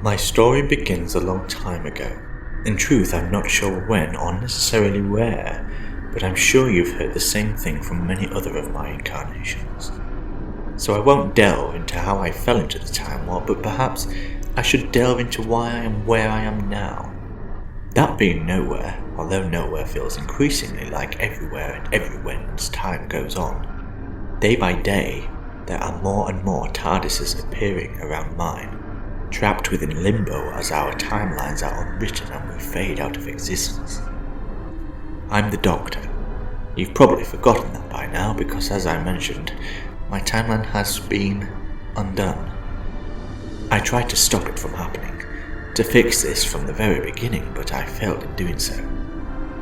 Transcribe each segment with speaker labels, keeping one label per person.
Speaker 1: My story begins a long time ago. In truth, I'm not sure when or necessarily where, but I'm sure you've heard the same thing from many other of my incarnations. So I won't delve into how I fell into the Time War, but perhaps I should delve into why I am where I am now. That being nowhere, although nowhere feels increasingly like everywhere and everywhere as time goes on. Day by day, there are more and more TARDISes appearing around mine, trapped within limbo as our timelines are unwritten and we fade out of existence. I'm the Doctor. You've probably forgotten that by now because, as I mentioned, my timeline has been undone. I tried to stop it from happening, to fix this from the very beginning, but I failed in doing so.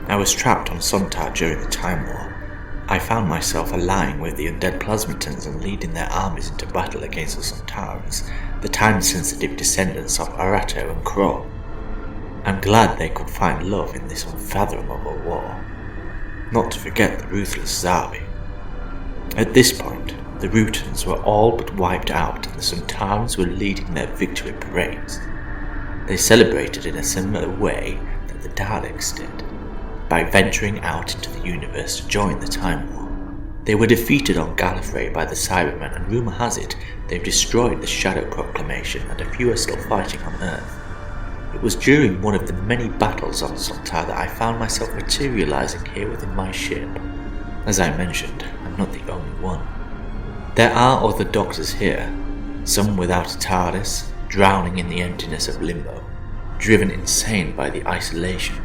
Speaker 1: I was trapped on Sontar during the Time War. I found myself allying with the undead plasmatons and leading their armies into battle against the Sontarans, the time-sensitive descendants of Arato and Kro. I'm glad they could find love in this unfathomable war. Not to forget the ruthless Zabi. At this point, the Rutans were all but wiped out and the Sontarans were leading their victory parades. They celebrated in a similar way that the Daleks did, by venturing out into the universe to join the Time War. They were defeated on Gallifrey by the Cybermen, and rumour has it they've destroyed the Shadow Proclamation and a few are still fighting on Earth. It was during one of the many battles on Sontar that I found myself materialising here within my ship. As I mentioned, I'm not the only one. There are other Doctors here, some without a TARDIS, drowning in the emptiness of limbo, driven insane by the isolation.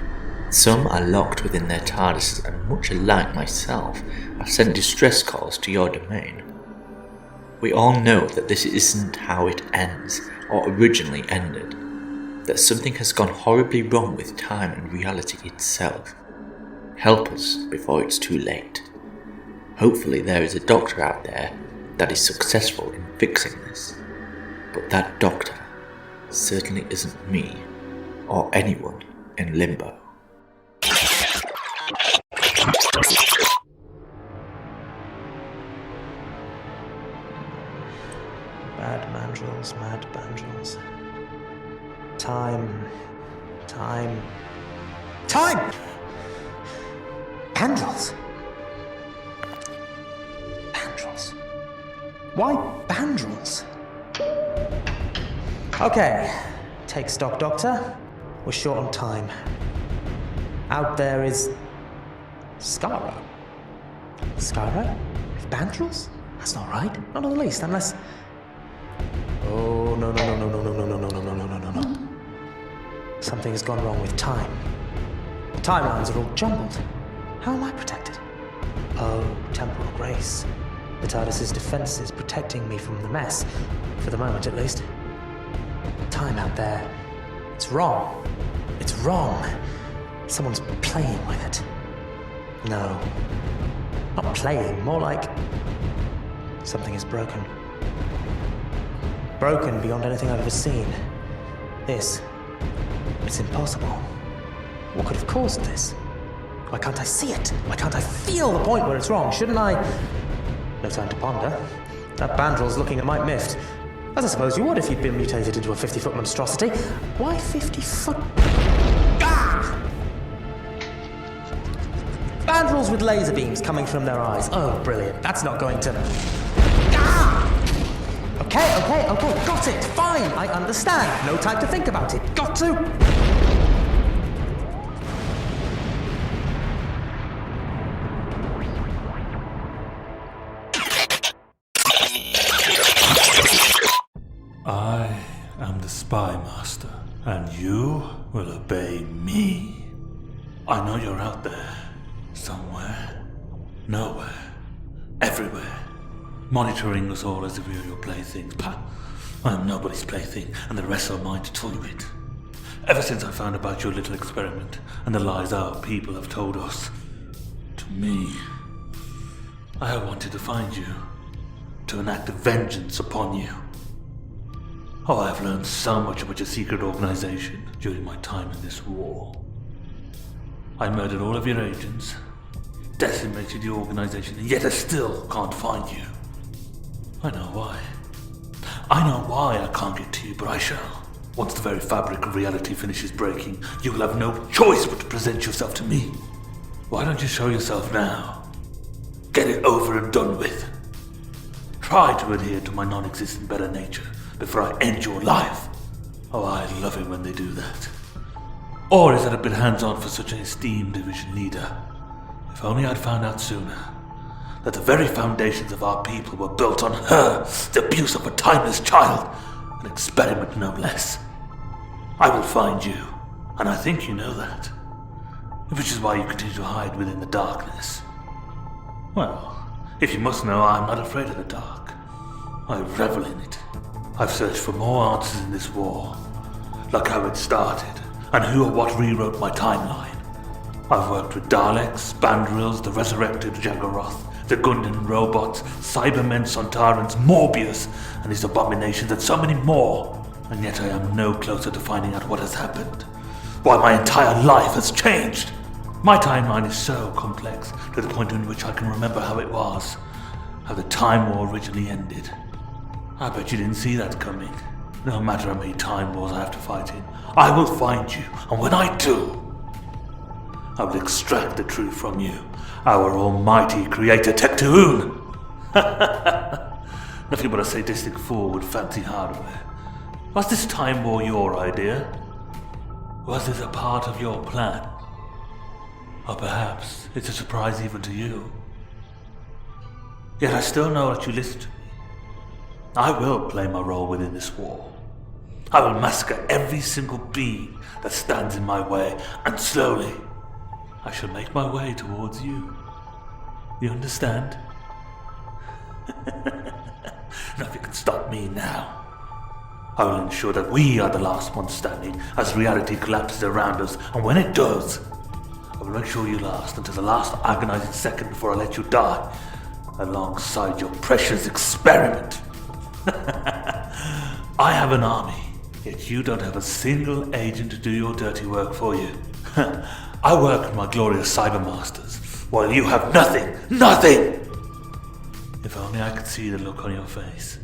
Speaker 1: Some are locked within their TARDISes and much alike myself have sent distress calls to your domain. We all know that this isn't how it ends or originally ended, that something has gone horribly wrong with time and reality itself. Help us before it's too late. Hopefully there is a Doctor out there that is successful in fixing this. But that Doctor certainly isn't me or anyone in limbo.
Speaker 2: Mad mandrels. Time. Bandrels. Why bandrels? Okay, take stock, Doctor. We're short on time. Out there is Skaro. Skaro? With bandrels? That's not right. Not in the least, unless... Oh, no. Something has gone wrong with time. The timelines are all jumbled. How am I protected? Oh, temporal grace. The TARDIS's defense is protecting me from the mess. For the moment, at least. Time out there. It's wrong. It's wrong. Someone's playing with it. No. Not playing, more like... something is broken. Broken beyond anything I've ever seen. This... it's impossible. What could have caused this? Why can't I see it? Why can't I feel the point where it's wrong? Shouldn't I... No time to ponder. That bandrel's looking at my miffed. As I suppose you would if you'd been mutated into a 50-foot monstrosity. Why 50-foot... Ah! Bandrels with laser beams coming from their eyes. Oh, brilliant. That's not going to... Ah! Okay. Got it. Fine. I understand. No time to think about it. Got to...
Speaker 3: I am the Spy Master, and you will obey me. I know you're out there, somewhere, nowhere, everywhere, monitoring us all as if we were your playthings. But I am nobody's plaything, and the rest are mine to toy with. Ever since I found about your little experiment and the lies our people have told us, to me, I have wanted to find you, to enact vengeance upon you. Oh, I have learned so much about your secret organization during my time in this war. I murdered all of your agents, decimated your organization, and yet I still can't find you. I know why. I know why I can't get to you, but I shall. Once the very fabric of reality finishes breaking, you will have no choice but to present yourself to me. Why don't you show yourself now? Get it over and done with. Try to adhere to my non-existent better nature before I end your life. Oh, I love it when they do that. Or is that a bit hands-on for such an esteemed division leader? If only I'd found out sooner that the very foundations of our people were built on her, the abuse of a timeless child, an experiment no less. I will find you, and I think you know that. Which is why you continue to hide within the darkness. Well, if you must know, I'm not afraid of the dark. I revel in it. I've searched for more answers in this war, like how it started, and who or what rewrote my timeline. I've worked with Daleks, Spandrels, the resurrected Jaggeroth, the Gundan robots, Cybermen, Sontarans, Morbius, and these abominations and so many more. And yet I am no closer to finding out what has happened. Why my entire life has changed. My timeline is so complex to the point in which I can remember how it was. How the Time War originally ended. I bet you didn't see that coming. No matter how many time wars I have to fight in, I will find you, and when I do, I will extract the truth from you, our almighty creator Tectoon. Nothing but a sadistic fool with fancy hardware. Was this time war your idea? Was this a part of your plan? Or perhaps it's a surprise even to you. Yet I still know that you listen to me. I will play my role within this war. I will massacre every single being that stands in my way, and slowly I shall make my way towards you. You understand? Nothing can stop me now. I will ensure that we are the last ones standing as reality collapses around us, and when it does, I will make sure you last until the last agonizing second before I let you die, alongside your precious experiment. I have an army, yet you don't have a single agent to do your dirty work for you. I work with my glorious cybermasters, while you have nothing, nothing! If only I could see the look on your face.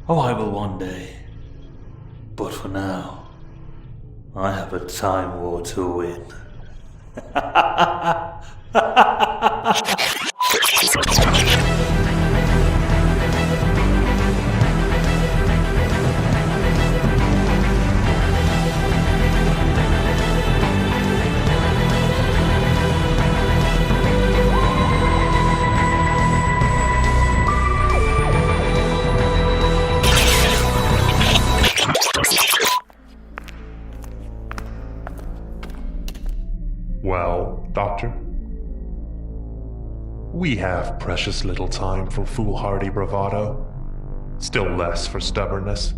Speaker 3: Oh, I will one day. But for now, I have a time war to win.
Speaker 4: Well, Doctor? We have precious little time for foolhardy bravado, still less for stubbornness.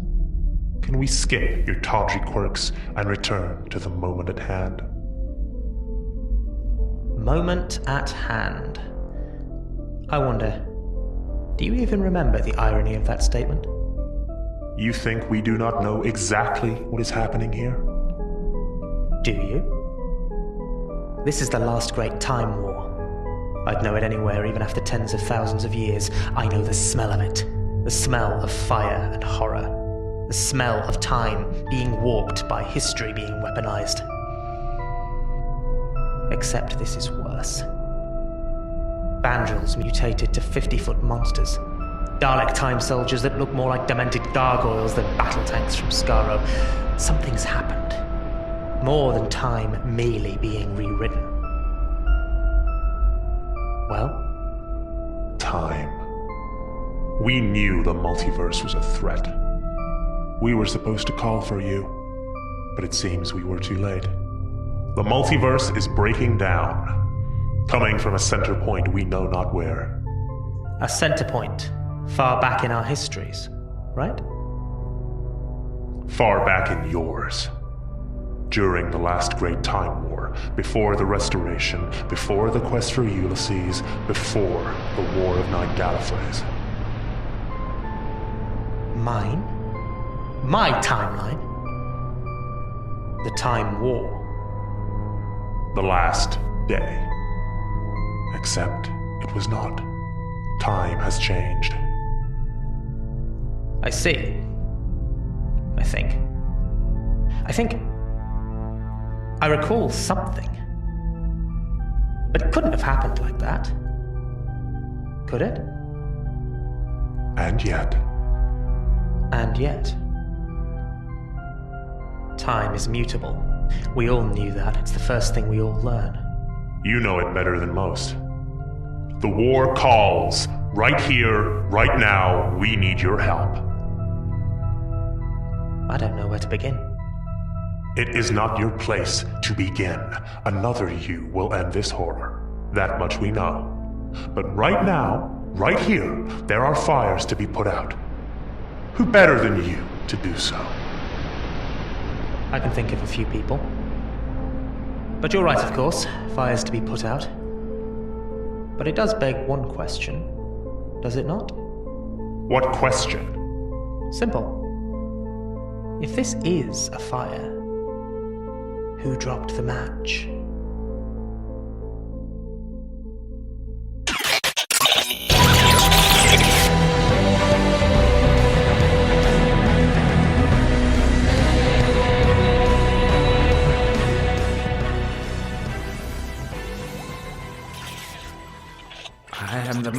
Speaker 4: Can we skip your tawdry quirks and return to the moment at hand?
Speaker 2: Moment at hand. I wonder, do you even remember the irony of that statement?
Speaker 4: You think we do not know exactly what is happening here?
Speaker 2: Do you? This is the last great time war. I'd know it anywhere, even after tens of thousands of years. I know the smell of it. The smell of fire and horror. The smell of time being warped by history being weaponized. Except this is worse. Bandrils mutated to 50-foot monsters. Dalek time soldiers that look more like demented gargoyles than battle tanks from Skaro. Something's happened. More than time merely being rewritten. Well?
Speaker 4: Time. We knew the multiverse was a threat. We were supposed to call for you, but it seems we were too late. The multiverse is breaking down, coming from a center point we know not where.
Speaker 2: A center point, far back in our histories, right?
Speaker 4: Far back in yours. During the last great time war, before the Restoration, before the quest for Ulysses, before the War of Nine Gallifreys.
Speaker 2: Mine? My timeline? The Time War.
Speaker 4: The last day. Except it was not. Time has changed.
Speaker 2: I see. I think. I recall something. But it couldn't have happened like that. Could it?
Speaker 4: And yet.
Speaker 2: And yet. Time is mutable. We all knew that. It's the first thing we all learn.
Speaker 4: You know it better than most. The war calls. Right here, right now, we need your help.
Speaker 2: I don't know where to begin.
Speaker 4: It is not your place to begin. Another you will end this horror. That much we know. But right now, right here, there are fires to be put out. Who better than you to do so?
Speaker 2: I can think of a few people. But you're right, of course. Fires to be put out. But it does beg one question, does it not?
Speaker 4: What question?
Speaker 2: Simple. If this is a fire, who dropped the match?
Speaker 5: I am the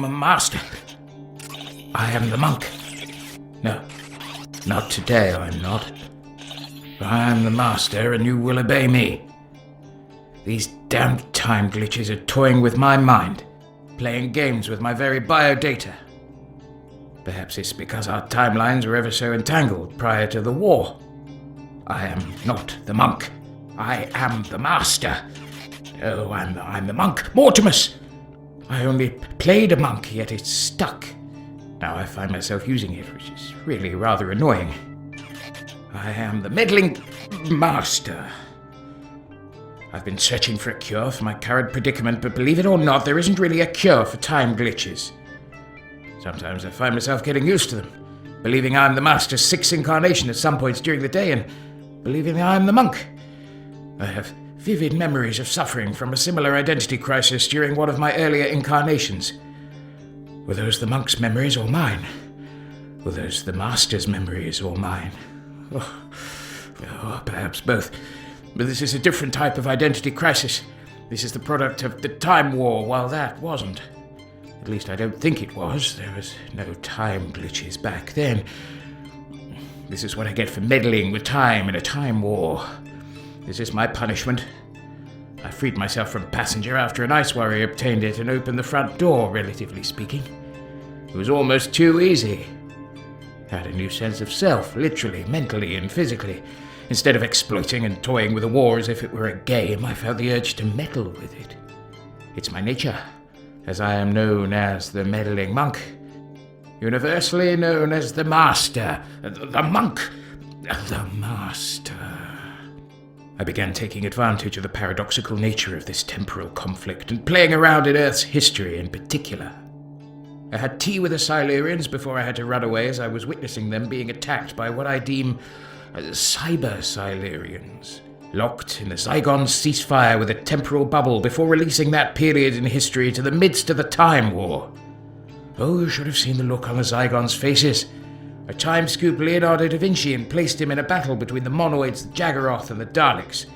Speaker 5: master. I am the monk. No, not today I'm not. I am the master and you will obey me. These damned time glitches are toying with my mind, playing games with my very biodata. Perhaps it's because our timelines were ever so entangled prior to the war. I am not the monk. I am the master. Oh, I'm the monk. Mortimus! I only played a monk, yet it's stuck. Now I find myself using it, which is really rather annoying. I am the meddling master. I've been searching for a cure for my current predicament, but believe it or not, there isn't really a cure for time glitches. Sometimes I find myself getting used to them, believing I'm the master's sixth incarnation at some points during the day, and believing I'm the monk. I have vivid memories of suffering from a similar identity crisis during one of my earlier incarnations. Were those the monk's memories or mine? Were those the master's memories or mine? Oh, perhaps both. But this is a different type of identity crisis. This is the product of the Time War, while that wasn't. At least I don't think it was. There was no time glitches back then. This is what I get for meddling with time in a time war. This is my punishment. I freed myself from passenger after an ice warrior obtained it and opened the front door, relatively speaking. It was almost too easy. I had a new sense of self, literally, mentally, and physically. Instead of exploiting and toying with the war as if it were a game, I felt the urge to meddle with it. It's my nature, as I am known as the meddling monk. Universally known as the master, the monk, the master. I began taking advantage of the paradoxical nature of this temporal conflict and playing around in Earth's history in particular. I had tea with the Silurians before I had to run away as I was witnessing them being attacked by what I deem cyber-Silurians, locked in the Zygon's ceasefire with a temporal bubble before releasing that period in history to the midst of the Time War. Oh, you should have seen the look on the Zygon's faces. A time scoop Leonardo da Vinci and placed him in a battle between the Monoids, the Jaggeroth, and the Daleks.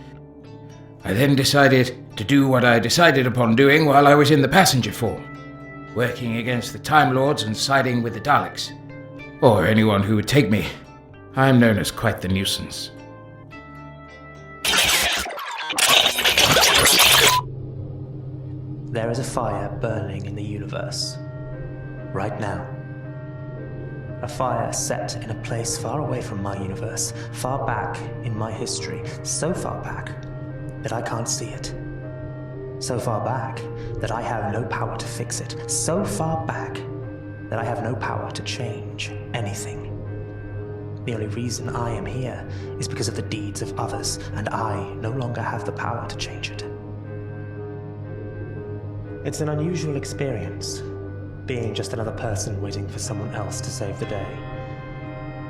Speaker 5: I then decided to do what I decided upon doing while I was in the passenger form, working against the Time Lords and siding with the Daleks. Or anyone who would take me. I'm known as quite the nuisance.
Speaker 2: There is a fire burning in the universe. Right now. A fire set in a place far away from my universe, far back in my history, so far back that I can't see it. So far back that I have no power to fix it. So far back that I have no power to change anything. The only reason I am here is because of the deeds of others, and I no longer have the power to change it. It's an unusual experience, being just another person waiting for someone else to save the day.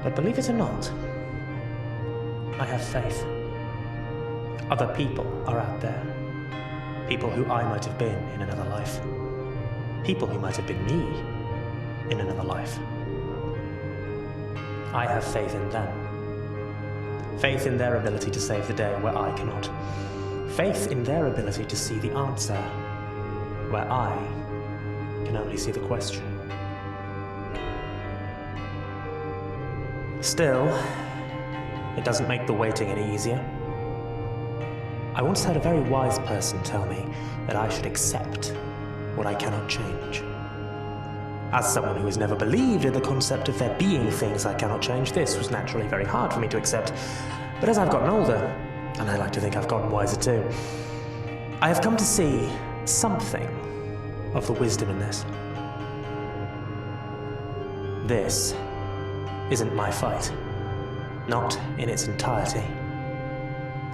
Speaker 2: But believe it or not, I have faith. Other people are out there. People who I might have been in another life. People who might have been me in another life. I have faith in them. Faith in their ability to save the day where I cannot. Faith in their ability to see the answer where I can only see the question. Still, it doesn't make the waiting any easier. I once heard a very wise person tell me that I should accept what I cannot change. As someone who has never believed in the concept of there being things I cannot change, this was naturally very hard for me to accept. But as I've gotten older, and I like to think I've gotten wiser too, I have come to see something of the wisdom in this. This isn't my fight. Not in its entirety.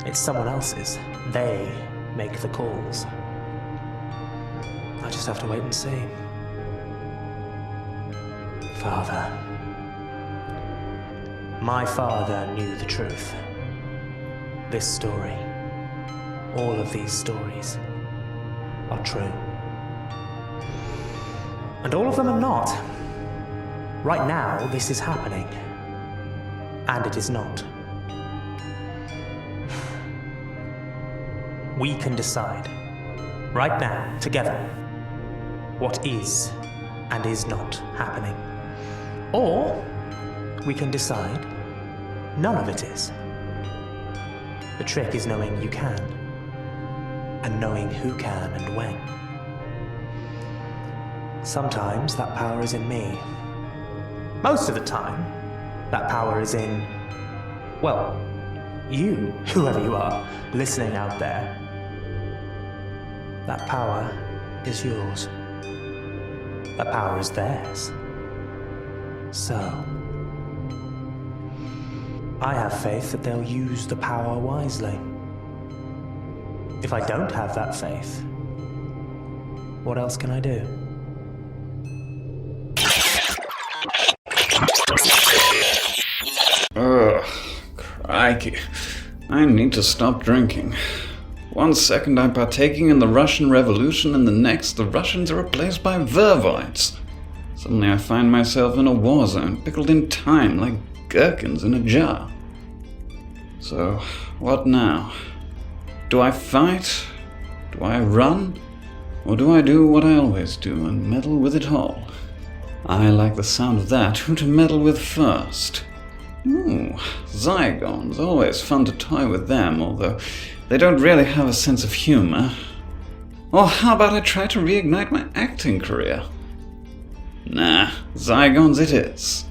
Speaker 2: It's someone else's. They make the calls. I just have to wait and see. Father. My father knew the truth. This story, all of these stories, are true. And all of them are not. Right now, this is happening. And it is not. We can decide, right now, together, what is and is not happening. Or we can decide none of it is. The trick is knowing you can, and knowing who can and when. Sometimes that power is in me. Most of the time, that power is in, well, you, whoever you are, listening out there. That power is yours. That power is theirs. So, I have faith that they'll use the power wisely. If I don't have that faith, what else can I do?
Speaker 6: Ugh, crikey. I need to stop drinking. One second I'm partaking in the Russian Revolution, and the next the Russians are replaced by vervoids. Suddenly I find myself in a war zone, pickled in time like gherkins in a jar. So, what now? Do I fight? Do I run? Or do I do what I always do and meddle with it all? I like the sound of that. Who to meddle with first? Ooh, Zygons. Always fun to toy with them, although they don't really have a sense of humor. Or how about I try to reignite my acting career? Nah, Zygons it is.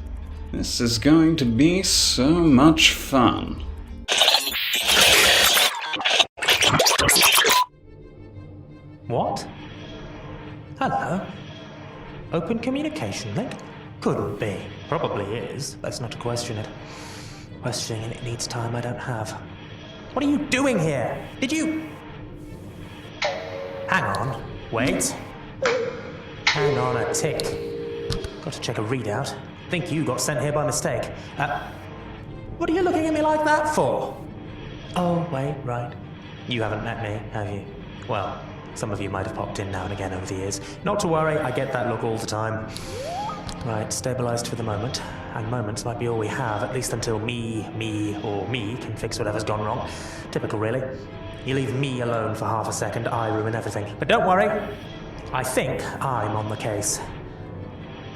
Speaker 6: This is going to be so much fun.
Speaker 2: What? Hello? Open communication link? Couldn't be. Probably is. That's not to question it. Questioning it needs time I don't have. What are you doing here? Did you... Hang on. Wait. Hang on a tick. Got to check a readout. Think you got sent here by mistake. What are you looking at me like that for? Oh, wait, right. You haven't met me, have you? Well, some of you might have popped in now and again over the years. Not to worry, I get that look all the time. Right, stabilized for the moment. And moments might be all we have, at least until me can fix whatever's gone wrong. Typical, really. You leave me alone for half a second, I ruin everything. But don't worry, I think I'm on the case.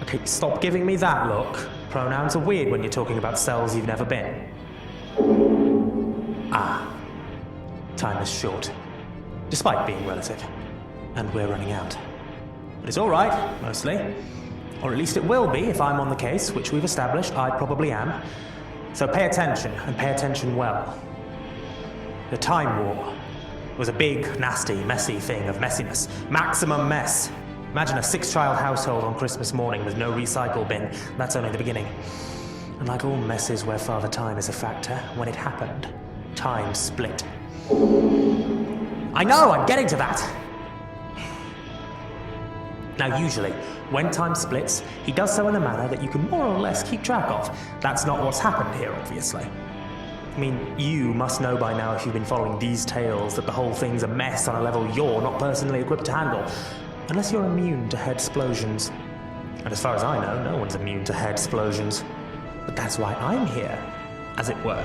Speaker 2: Okay, stop giving me that look. Pronouns are weird when you're talking about cells you've never been. Time is short. Despite being relative. And we're running out. But it's alright, mostly. Or at least it will be if I'm on the case, which we've established I probably am. So pay attention, and pay attention well. The Time War was a big, nasty, messy thing of messiness. Maximum mess. Imagine a 6-child household on Christmas morning with no recycle bin. That's only the beginning. And like all messes where Father Time is a factor, when it happened, time split. I know, I'm getting to that! Now usually, when time splits, he does so in a manner that you can more or less keep track of. That's not what's happened here, obviously. I mean, you must know by now if you've been following these tales that the whole thing's a mess on a level you're not personally equipped to handle. Unless you're immune to head explosions. And as far as I know, no one's immune to head explosions. But that's why I'm here, as it were.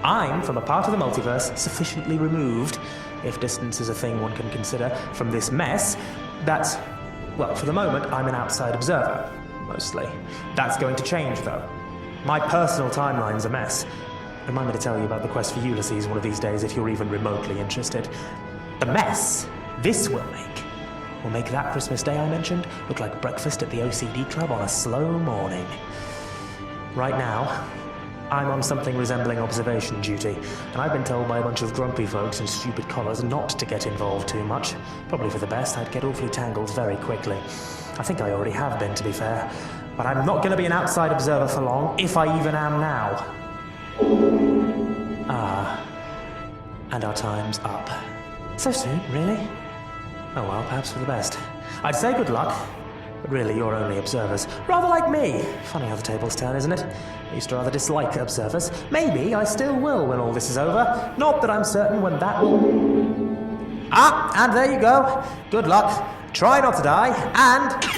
Speaker 2: I'm from a part of the multiverse sufficiently removed, if distance is a thing one can consider, from this mess, that's, well, for the moment, I'm an outside observer, mostly. That's going to change, though. My personal timeline's a mess. Remind me to tell you about the quest for Ulysses one of these days if you're even remotely interested. The mess this will make that Christmas day I mentioned look like breakfast at the OCD club on a slow morning. Right now, I'm on something resembling observation duty, and I've been told by a bunch of grumpy folks in stupid collars not to get involved too much. Probably for the best, I'd get awfully tangled very quickly. I think I already have been, to be fair. But I'm not going to be an outside observer for long, if I even am now. And our time's up. So soon, really? Oh well, perhaps for the best. I'd say good luck, but really you're only observers. Rather like me. Funny how the tables turn, isn't it? I used to rather dislike observers. Maybe I still will when all this is over. Not that I'm certain when that will... And there you go. Good luck. Try not to die, and...